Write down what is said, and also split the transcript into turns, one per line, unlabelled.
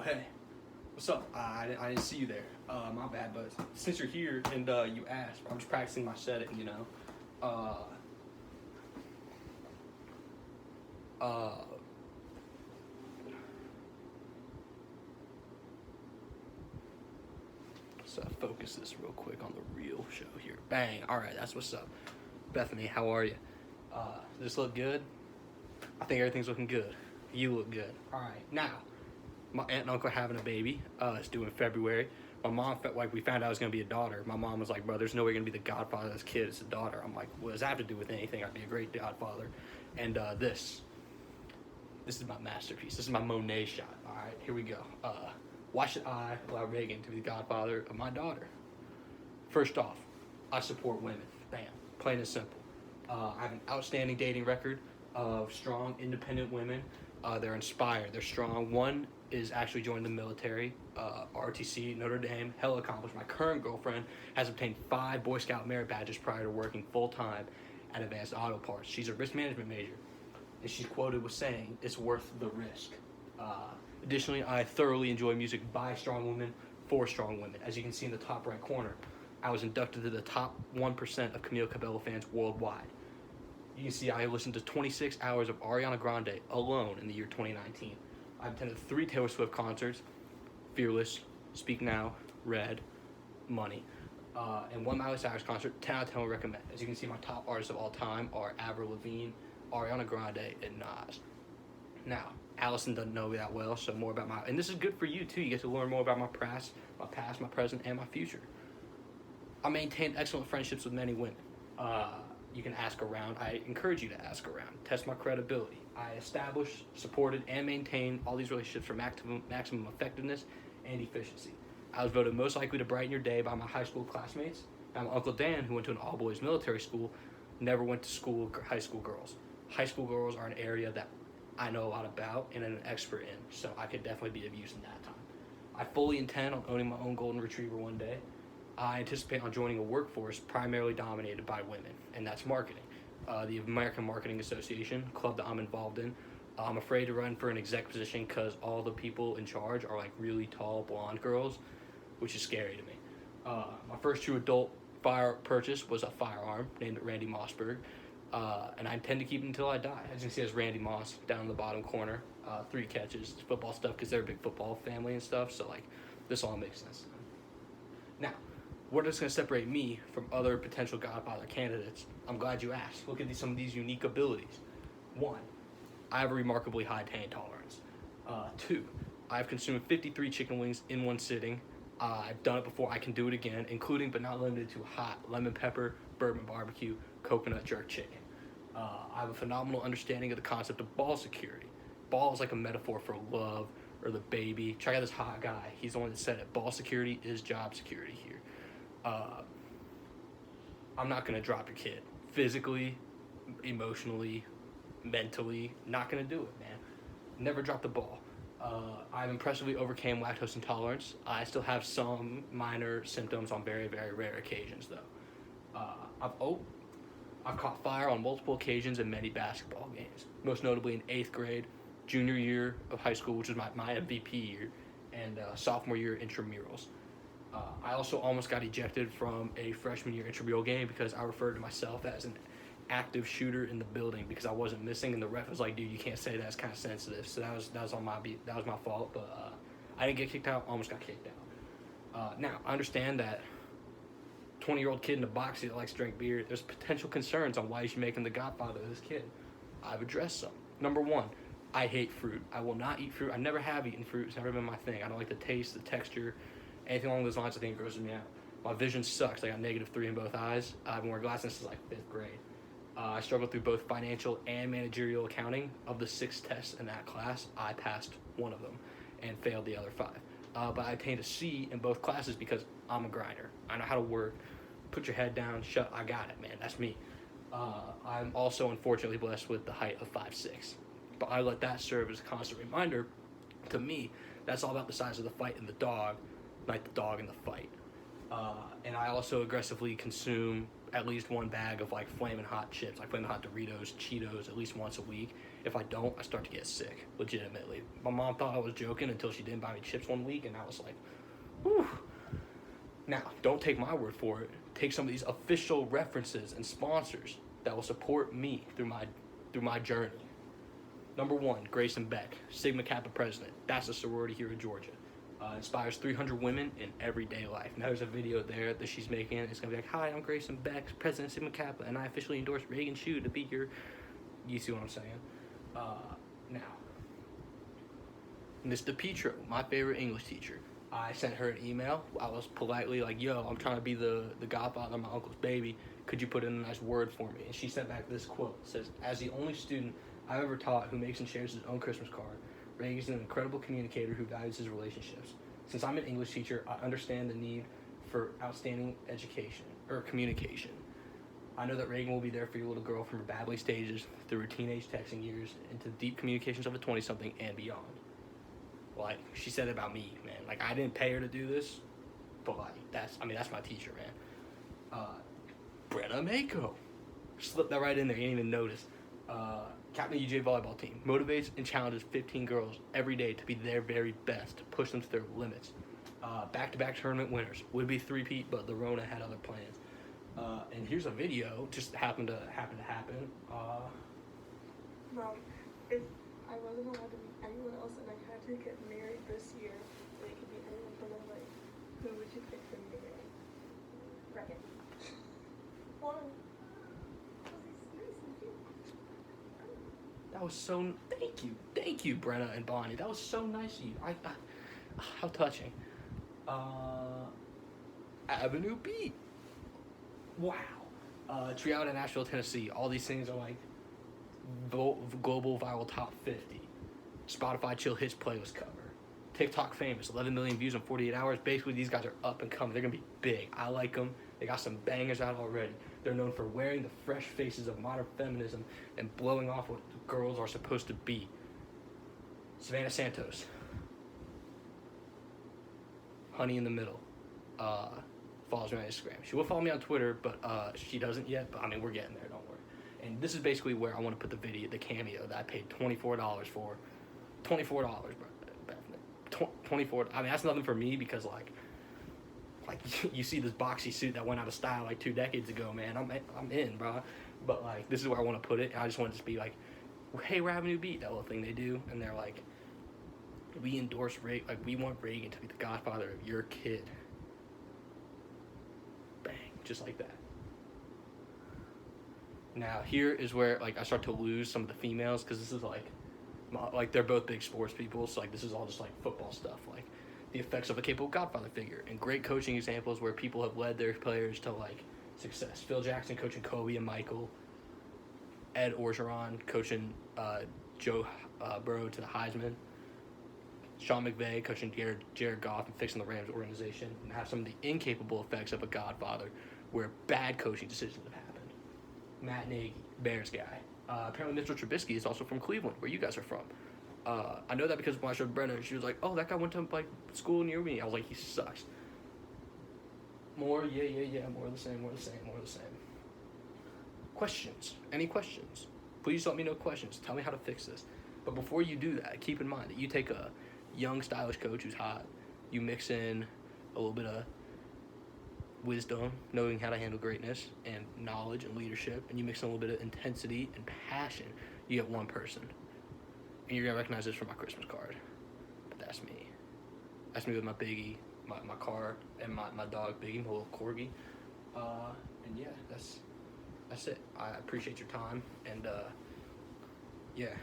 hey, what's up? I didn't see you there. My bad, but since you're here and you asked, I'm just practicing my setting, you know. Uh, uh, so focus this real quick on the real show here. Bang. All right, that's what's up. Bethany, how are you? Does this look good? I think everything's looking good. You look good. All right, now my aunt and uncle are having a baby. It's due in February. My mom felt like we found out it was gonna be a daughter. My mom was like, "Bro, there's no way you're gonna be the godfather of this kid. It's a daughter." I'm like, "What does that have to do with anything? I'd be a great godfather." And this is my masterpiece. This is my Monet shot. All right, here we go. Why should I allow Reagan to be the godfather of my daughter? First off, I support women. Bam, plain and simple. I have an outstanding dating record of strong, independent women. They're inspired. They're strong. One is actually joining the military, RTC, Notre Dame, hell accomplished. My current girlfriend has obtained 5 Boy Scout merit badges prior to working full-time at Advanced Auto Parts. She's a risk management major, and she's quoted with saying, "It's worth the risk." Additionally, I thoroughly enjoy music by strong women for strong women. As you can see in the top right corner, I was inducted to the top 1% of Camille Cabello fans worldwide. You can see I listened to 26 hours of Ariana Grande alone in the year 2019. I attended 3 Taylor Swift concerts: Fearless, Speak Now, Red, Money, and 1 Miley Cyrus concert. 10 out of 10 would recommend. As you can see, my top artists of all time are Avril Lavigne, Ariana Grande, and Nas. Now, Allison doesn't know me that well, so more about and this is good for you too. You get to learn more about my past, my present, and my future. I maintain excellent friendships with many women. You can ask around. I encourage you to ask around. Test my credibility. I established, supported, and maintained all these relationships for maximum effectiveness and efficiency. I was voted most likely to brighten your day by my high school classmates. And my Uncle Dan, who went to an all-boys military school, never went to school with high school girls. High school girls are an area that I know a lot about and am an expert in, so I could definitely be of use in that time. I fully intend on owning my own golden retriever one day. I anticipate on joining a workforce primarily dominated by women, and that's marketing. The American Marketing Association, club that I'm involved in. I'm afraid to run for an exec position because all the people in charge are like really tall blonde girls, which is scary to me. My first true adult fire purchase was a firearm named Randy Mossberg, and I intend to keep it until I die. As you can see, there's Randy Moss down in the bottom corner. 3 catches, football stuff, because they're a big football family and stuff, so like this all makes sense. Now, what is going to separate me from other potential Godfather candidates? I'm glad you asked. Look at some of these unique abilities. 1, I have a remarkably high pain tolerance. 2, I've consumed 53 chicken wings in one sitting. I've done it before. I can do it again, including but not limited to hot lemon pepper, bourbon barbecue, coconut jerk chicken. I have a phenomenal understanding of the concept of ball security. Ball is like a metaphor for love or the baby. Check out this hot guy. He's the one that said it. Ball security is job security here. I'm not going to drop your kid. Physically, emotionally, mentally, not going to do it, man. Never drop the ball. I've impressively overcame lactose intolerance. I still have some minor symptoms on very, very rare occasions, though. I've caught fire on multiple occasions in many basketball games, most notably in 8th grade, junior year of high school, which was my MVP year, and sophomore year intramurals. I also almost got ejected from a freshman year intramural game because I referred to myself as an active shooter in the building because I wasn't missing, and the ref was like, "Dude, you can't say that. It's kind of sensitive." So that was on that was my fault, but I didn't get kicked out. Almost got kicked out. Now I understand that 20-year-old kid in a box that likes to drink beer. There's potential concerns on why you should make him the godfather of this kid. I've addressed some. Number 1, I hate fruit. I will not eat fruit. I never have eaten fruit. It's never been my thing. I don't like the taste, the texture. Anything along those lines, I think it grosses me out. My vision sucks. I got -3 in both eyes. I've been wearing glasses since like 5th grade. I struggled through both financial and managerial accounting. Of the 6 tests in that class, I passed 1 of them and failed the other 5. But I attained a C in both classes because I'm a grinder. I know how to work. Put your head down. I got it, man. That's me. I'm also unfortunately blessed with the height of 5'6". But I let that serve as a constant reminder to me that's all about the size of the fight and the dog, not the dog in the fight. And I also aggressively consume at least one bag of like flaming hot chips, like flaming hot Doritos, Cheetos, at least once a week. If I don't, I start to get sick, legitimately. My mom thought I was joking until she didn't buy me chips one week, and I was like, whew. Now, don't take my word for it. Take some of these official references and sponsors that will support me through my journey. Number 1, Grayson Beck, Sigma Kappa president. That's a sorority here in Georgia. Inspires 300 women in everyday life. Now there's a video there that she's making. It's gonna be like, "Hi, I'm Grayson Beck, president of Sigma Kappa, and I officially endorse Reagan Shu to be your." You see what I'm saying? Now, Miss DePietro, my favorite English teacher. I sent her an email. I was politely like, "Yo, I'm trying to be the godfather of my uncle's baby. Could you put in a nice word for me?" And she sent back this quote. It says, "As the only student I've ever taught who makes and shares his own Christmas card, Reagan is an incredible communicator who values his relationships. Since I'm an English teacher, I understand the need for outstanding education or communication. I know that Reagan will be there for your little girl from her babbling stages through her teenage texting years into deep communications of a 20-something and beyond." Like, she said it about me, man. Like, I didn't pay her to do this, but like, that's my teacher, man. Brenna Mako. Slip that right in there, you didn't even notice. Captain of the UJ volleyball team. Motivates and challenges 15 girls every day to be their very best, to push them to their limits. Back-to-back tournament winners. Would be three-peat, but the Rona had other plans. And here's a video, just happened to happen.
Mom, if I wasn't allowed to meet anyone else and I had to get married this year, and it could be anyone from my life, who would you pick for me to marry? Reagan. Why?
That was so, thank you, Brenna and Bonnie. That was so nice of you. How touching. Avenue Beat. Wow. Tree out in Nashville, Tennessee. All these things are like global viral top 50. Spotify chill hits playlist cover. TikTok famous, 11 million views in 48 hours. Basically, these guys are up and coming. They're gonna be big. I like them. They got some bangers out already. They're known for wearing the fresh faces of modern feminism and blowing off what girls are supposed to be. Savannah Santos. Honey in the Middle. Follows me on Instagram. She will follow me on Twitter, but she doesn't yet. But I mean, we're getting there. Don't worry. And this is basically where I want to put the cameo that I paid $24 for. $24, bro. $24. I mean, that's nothing for me because like you see this boxy suit that went out of style like 2 decades ago, man. I'm in, bro. But like, this is where I want to put it. And I just want it to be like, hey, we're Avenue Beat, that little thing they do, and they're like, we endorse Reagan. Like, we want Reagan to be the godfather of your kid. Bang, just like that. Now here is where like I start to lose some of the females because this is like they're both big sports people, so like this is all just like football stuff, like the effects of a capable godfather figure and great coaching examples where people have led their players to like success. Phil Jackson coaching Kobe and Michael, Ed Orgeron coaching Joe Burrow to the Heisman, Sean McVay coaching Jared Goff and fixing the Rams organization, and have some of the incapable effects of a godfather where bad coaching decisions have happened. Matt Nagy, Bears guy. Apparently Mitchell Trubisky is also from Cleveland, where you guys are from. I know that because when I showed Brenna, she was like, "Oh, that guy went to like school near me." I was like, "He sucks." More, yeah. More of the same. Questions? Any questions? Please let me know questions. Tell me how to fix this. But before you do that, keep in mind that you take a young, stylish coach who's hot. You mix in a little bit of wisdom, knowing how to handle greatness, and knowledge and leadership, and you mix in a little bit of intensity and passion. You get one person. And you're going to recognize this from my Christmas card. But that's me. That's me with my Biggie, my car, and my dog Biggie, my little corgi. And yeah, that's it. I appreciate your time, and yeah.